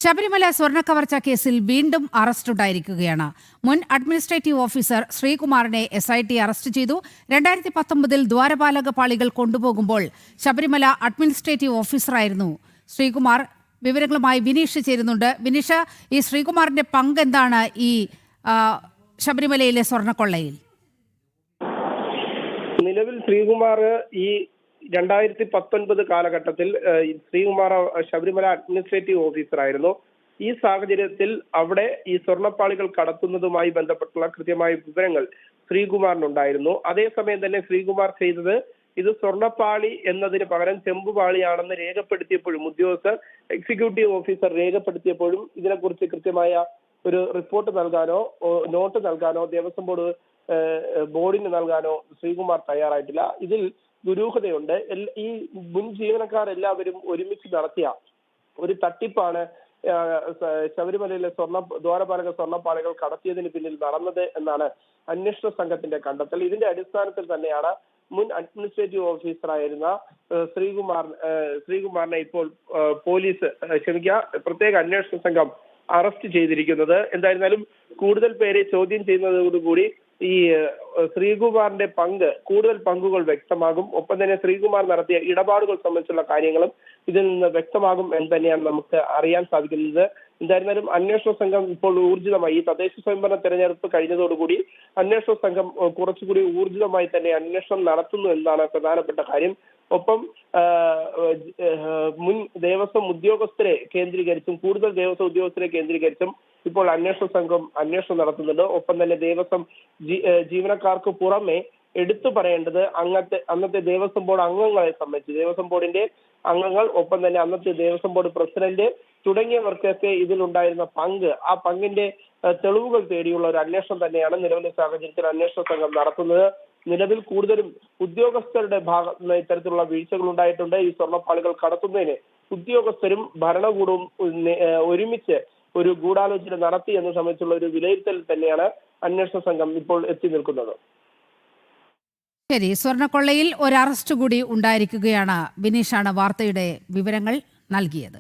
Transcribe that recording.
ശബരിമല സ്വർണ്ണക്കവർച്ച കേസിൽ വീണ്ടും അറസ്റ്റുണ്ടായിരിക്കുകയാണ്. മുൻ അഡ്മിനിസ്ട്രേറ്റീവ് ഓഫീസർ ശ്രീകുമാറിനെ SIT അറസ്റ്റ് ചെയ്തു. 2019 ദ്വാരപാലക പാളികൾ കൊണ്ടുപോകുമ്പോൾ ശബരിമല അഡ്മിനിസ്ട്രേറ്റീവ് ഓഫീസറായിരുന്നു ശ്രീകുമാർ. വിവരങ്ങളുമായി വിനീഷ് ചേരുന്നുണ്ട്. വിനീഷ്, ഈ ശ്രീകുമാറിന്റെ പങ്ക് എന്താണ് ഈ ശബരിമലയിലെ സ്വർണ്ണക്കൊള്ളയിൽ? നിലവിൽ ശ്രീകുമാർ ഈ 2019 കാലഘട്ടത്തിൽ ശ്രീകുമാർ ശബരിമല അഡ്മിനിസ്ട്രേറ്റീവ് ഓഫീസർ ആയിരുന്നു. ഈ സാഹചര്യത്തിൽ അവിടെ ഈ സ്വർണ്ണപ്പാളികൾ കടത്തുന്നതുമായി ബന്ധപ്പെട്ടുള്ള കൃത്യമായ വിവരങ്ങൾ ശ്രീകുമാറിനുണ്ടായിരുന്നു. അതേസമയം തന്നെ ശ്രീകുമാർ ചെയ്തത് ഇത് സ്വർണ്ണപ്പാളി എന്നതിന് പകരം ചെമ്പുപാളിയാണെന്ന് രേഖപ്പെടുത്തിയപ്പോഴും ഉദ്യോഗസ്ഥർ എക്സിക്യൂട്ടീവ് ഓഫീസർ രേഖപ്പെടുത്തിയപ്പോഴും ഇതിനെക്കുറിച്ച് കൃത്യമായ ഒരു റിപ്പോർട്ട് നൽകാനോ നോട്ട് നൽകാനോ ദേവസ്വം ബോർഡിന് നൽകാനോ ശ്രീകുമാർ തയ്യാറായിട്ടില്ല. ഇതിൽ ദുരൂഹതയുണ്ട്. ഈ മുൻ ജീവനക്കാർ എല്ലാവരും ഒരുമിച്ച് നടത്തിയ ഒരു തട്ടിപ്പാണ് ശബരിമലയിലെ ദ്വാരപാലക സ്വർണ്ണപ്പാളികൾ കടത്തിയതിന് പിന്നിൽ നടന്നത് എന്നാണ് അന്വേഷണ സംഘത്തിന്റെ കണ്ടെത്തൽ. ഇതിന്റെ അടിസ്ഥാനത്തിൽ തന്നെയാണ് മുൻ അഡ്മിനിസ്ട്രേറ്റീവ് ഓഫീസറായിരുന്ന ശ്രീകുമാറിനെ ഇപ്പോൾ പ്രത്യേക അന്വേഷണ സംഘം അറസ്റ്റ് ചെയ്തിരിക്കുന്നത്. എന്തായിരുന്നാലും കൂടുതൽ പേരെ ചോദ്യം ചെയ്യുന്നതോടുകൂടി ഈ ശ്രീകുമാറിന്റെ കൂടുതൽ പങ്കുകൾ വ്യക്തമാകും. ഒപ്പം തന്നെ ശ്രീകുമാർ നടത്തിയ ഇടപാടുകൾ സംബന്ധിച്ചുള്ള കാര്യങ്ങളും ഇതിൽ നിന്ന് വ്യക്തമാകും എന്ന് തന്നെയാണ് നമുക്ക് അറിയാൻ സാധിക്കുന്നത്. എന്തായിരുന്നാലും അന്വേഷണ സംഘം ഇപ്പോൾ ഊർജിതമായി, ഈ തദ്ദേശ സ്വയംഭരണ തെരഞ്ഞെടുപ്പ് കഴിഞ്ഞതോടുകൂടി അന്വേഷണ സംഘം കുറച്ചുകൂടി ഊർജിതമായി തന്നെ അന്വേഷണം നടത്തുന്നു എന്നതാണ് പ്രധാനപ്പെട്ട കാര്യം. ഒപ്പം മുൻ ദേവസ്വം ഉദ്യോഗസ്ഥരെ കേന്ദ്രീകരിച്ചും കൂടുതൽ ദേവസ്വം ഉദ്യോഗസ്ഥരെ കേന്ദ്രീകരിച്ചും ഇപ്പോൾ അന്വേഷണ സംഘം അന്വേഷണം നടത്തുന്നുണ്ട്. ഒപ്പം തന്നെ ദേവസ്വം ജീവനക്കാർക്ക് പുറമെ എടുത്തു പറയേണ്ടത് അന്നത്തെ ദേവസ്വം ബോർഡ് അംഗങ്ങളെ സംബന്ധിച്ച് ദേവസ്വം ബോർഡിന്റെ അംഗങ്ങൾ, ഒപ്പം തന്നെ അന്നത്തെ ദേവസ്വം ബോർഡ് പ്രസിഡന്റ് തുടങ്ങിയവർക്കൊക്കെ ഇതിലുണ്ടായിരുന്ന ആ പങ്കിന്റെ തെളിവുകൾ തേടിയുള്ള ഒരു അന്വേഷണം തന്നെയാണ് നിലവിലെ സാഹചര്യത്തിൽ അന്വേഷണ സംഘം നടത്തുന്നത്. നിലവിൽ കൂടുതലും ഉദ്യോഗസ്ഥരുടെ ഭാഗത്ത് നിന്ന് ഇത്തരത്തിലുള്ള വീഴ്ചകൾ ഉണ്ടായിട്ടുണ്ട്. ഈ സ്വർണ്ണപ്പാളികൾ കടത്തുന്നതിന് ഉദ്യോഗസ്ഥരും ഭരണകൂടവും ഒരുമിച്ച് ഒരു ഗൂഢാലോചന നടത്തി എന്ന സംബന്ധിച്ചുള്ള ഒരു വിലയിരുത്തൽ തന്നെയാണ് അന്വേഷണ സംഘം ഇപ്പോൾ എത്തി നിൽക്കുന്നത്. ശരി, സ്വർണ്ണക്കൊള്ളയിൽ ഒരു അറസ്റ്റ് കൂടി ഉണ്ടായിരിക്കുകയാണ്. ബിനീഷാണ് വാർത്തയുടെ വിവരങ്ങൾ നൽകിയത്.